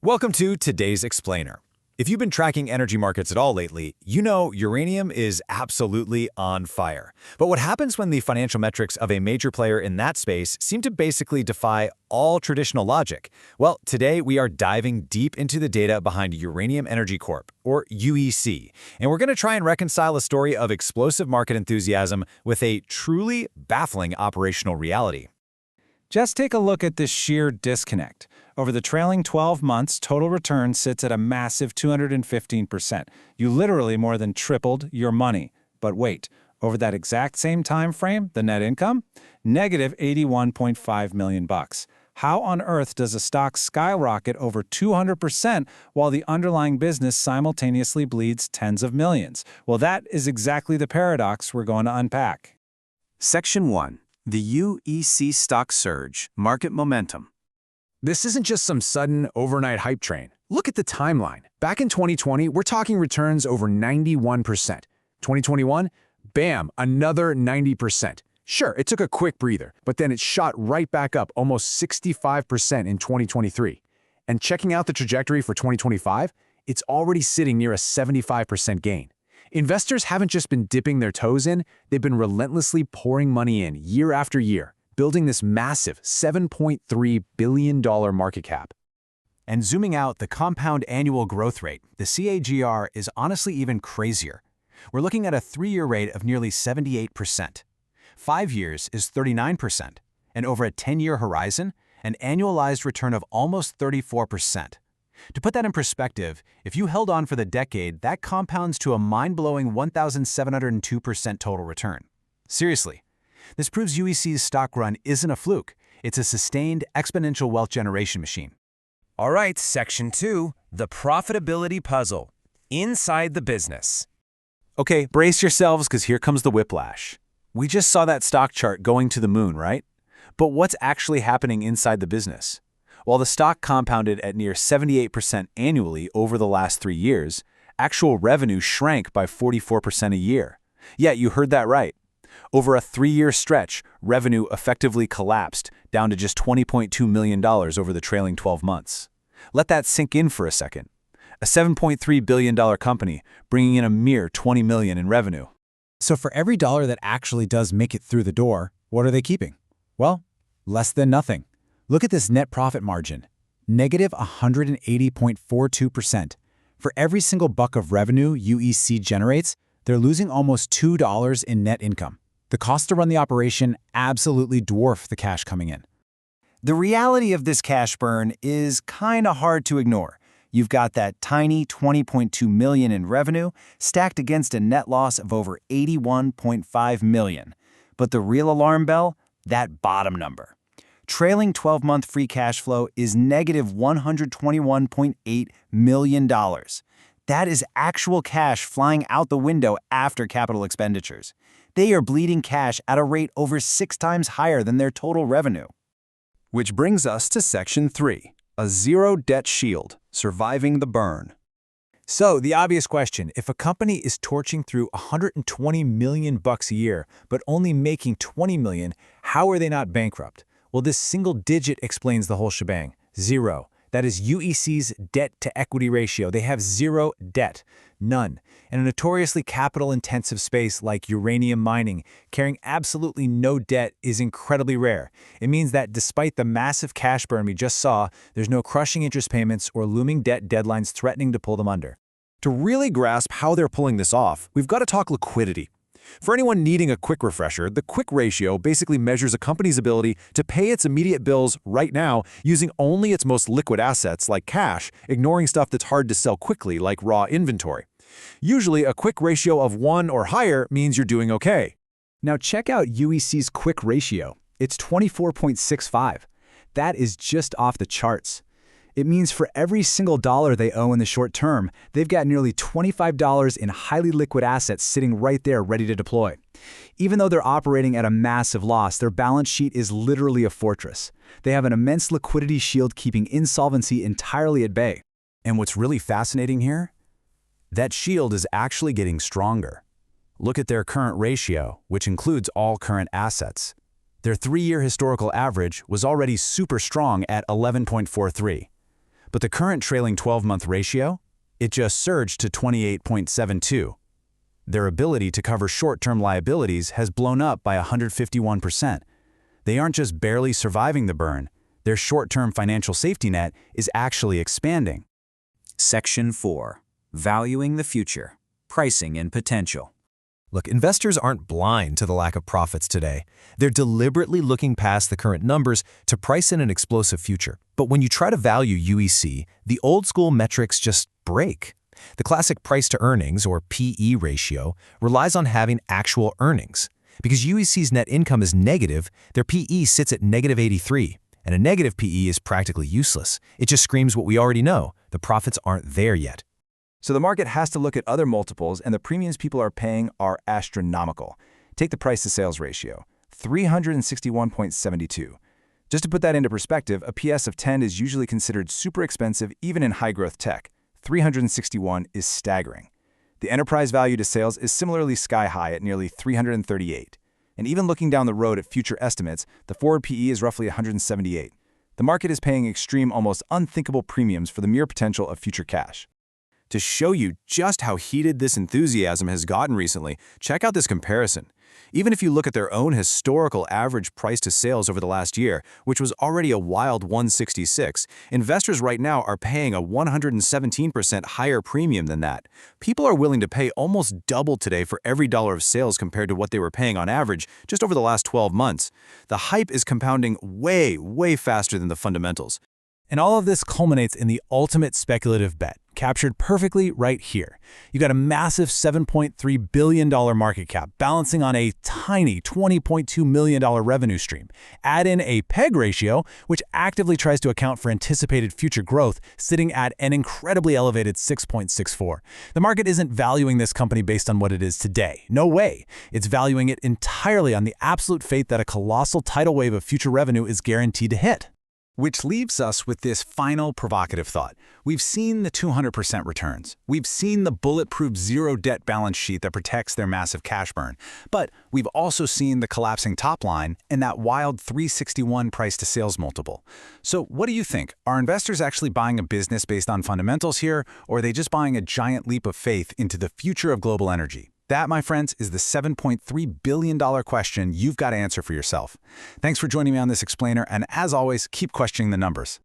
Welcome to today's Explainer. If you've been tracking energy markets at all lately, you know uranium is absolutely on fire. But what happens when the financial metrics of a major player in that space seem to basically defy all traditional logic? Well, today we are diving deep into the data behind Uranium Energy Corp, or UEC, and we're going to try and reconcile a story of explosive market enthusiasm with a truly baffling operational reality. Just take a look at this sheer disconnect. Over the trailing 12 months, total return sits at a massive 215%. You literally more than tripled your money. But wait, over that exact same time frame, the net income? Negative $81.5 million. How on earth does a stock skyrocket over 200% while the underlying business simultaneously bleeds tens of millions? Well, that is exactly the paradox we're going to unpack. Section 1. The UEC stock surge, market momentum. This isn't just some sudden overnight hype train. Look at the timeline. Back in 2020, we're talking returns over 91%. 2021, bam, another 90%. Sure, it took a quick breather, but then it shot right back up almost 65% in 2023. And checking out the trajectory for 2025, it's already sitting near a 75% gain. Investors haven't just been dipping their toes in, they've been relentlessly pouring money in year after year, building this massive $7.3 billion market cap. And zooming out, the compound annual growth rate, the CAGR, is honestly even crazier. We're looking at a 3-year rate of nearly 78%. 5 years is 39%, and over a 10-year horizon, an annualized return of almost 34%. To put that in perspective, if you held on for the decade, that compounds to a mind-blowing 1,702% total return. Seriously, this proves UEC's stock run isn't a fluke. It's a sustained, exponential wealth generation machine. All right, Section 2, the profitability puzzle. Inside the business. Okay, brace yourselves because here comes the whiplash. We just saw that stock chart going to the moon, right? But what's actually happening inside the business? While the stock compounded at near 78% annually over the last 3 years, actual revenue shrank by 44% a year. Yeah, you heard that right. Over a 3-year stretch, revenue effectively collapsed down to just $20.2 million over the trailing 12 months. Let that sink in for a second. A $7.3 billion company bringing in a mere $20 million in revenue. So for every dollar that actually does make it through the door, what are they keeping? Well, less than nothing. Look at this net profit margin, negative 180.42%. For every single buck of revenue UEC generates, they're losing almost $2 in net income. The cost to run the operation absolutely dwarf the cash coming in. The reality of this cash burn is kind of hard to ignore. You've got that tiny $20.2 million in revenue stacked against a net loss of over $81.5 million. But the real alarm bell? That bottom number. Trailing 12-month free cash flow is negative $121.8 million. That is actual cash flying out the window after capital expenditures. They are bleeding cash at a rate over 6 times higher than their total revenue. Which brings us to Section 3, a zero-debt shield, surviving the burn. So, the obvious question, if a company is torching through $120 million a year, but only making $20 million, how are they not bankrupt? Well, this single digit explains the whole shebang. 0. That is UEC's debt-to-equity ratio. They have 0 debt. None. In a notoriously capital-intensive space like uranium mining, carrying absolutely no debt is incredibly rare. It means that despite the massive cash burn we just saw, there's no crushing interest payments or looming debt deadlines threatening to pull them under. To really grasp how they're pulling this off, we've got to talk liquidity. For anyone needing a quick refresher, the quick ratio basically measures a company's ability to pay its immediate bills right now using only its most liquid assets like cash, ignoring stuff that's hard to sell quickly like raw inventory. Usually, a quick ratio of 1 or higher means you're doing okay. Now check out UEC's quick ratio. It's 24.65. That is just off the charts. It means for every single dollar they owe in the short term, they've got nearly $25 in highly liquid assets sitting right there ready to deploy. Even though they're operating at a massive loss, their balance sheet is literally a fortress. They have an immense liquidity shield keeping insolvency entirely at bay. And what's really fascinating here? That shield is actually getting stronger. Look at their current ratio, which includes all current assets. Their 3-year historical average was already super strong at 11.43. But the current trailing 12-month ratio? It just surged to 28.72. Their ability to cover short-term liabilities has blown up by 151%. They aren't just barely surviving the burn, their short-term financial safety net is actually expanding. Section 4. Valuing the future. Pricing and potential. Look, investors aren't blind to the lack of profits today. They're deliberately looking past the current numbers to price in an explosive future. But when you try to value UEC, the old-school metrics just break. The classic price-to-earnings, or PE ratio, relies on having actual earnings. Because UEC's net income is negative, their PE sits at negative 83. And a negative PE is practically useless. It just screams what we already know. The profits aren't there yet. So the market has to look at other multiples, and the premiums people are paying are astronomical. Take the price-to-sales ratio, 361.72. Just to put that into perspective, a PS of 10 is usually considered super expensive even in high-growth tech. 361 is staggering. The enterprise value to sales is similarly sky-high at nearly 338. And even looking down the road at future estimates, the forward PE is roughly 178. The market is paying extreme, almost unthinkable premiums for the mere potential of future cash. To show you just how heated this enthusiasm has gotten recently, check out this comparison. Even if you look at their own historical average price to sales over the last year, which was already a wild 166, investors right now are paying a 117% higher premium than that. People are willing to pay almost double today for every dollar of sales compared to what they were paying on average just over the last 12 months. The hype is compounding way, way faster than the fundamentals. And all of this culminates in the ultimate speculative bet, captured perfectly right here. You got a massive $7.3 billion market cap balancing on a tiny $20.2 million revenue stream. Add in a PEG ratio, which actively tries to account for anticipated future growth, sitting at an incredibly elevated 6.64. The market isn't valuing this company based on what it is today. No way. It's valuing it entirely on the absolute faith that a colossal tidal wave of future revenue is guaranteed to hit. Which leaves us with this final provocative thought. We've seen the 200% returns. We've seen the bulletproof zero-debt balance sheet that protects their massive cash burn. But we've also seen the collapsing top line and that wild 361 price-to-sales multiple. So what do you think? Are investors actually buying a business based on fundamentals here, or are they just buying a giant leap of faith into the future of global energy? That, my friends, is the $7.3 billion question you've got to answer for yourself. Thanks for joining me on this explainer, and as always, keep questioning the numbers.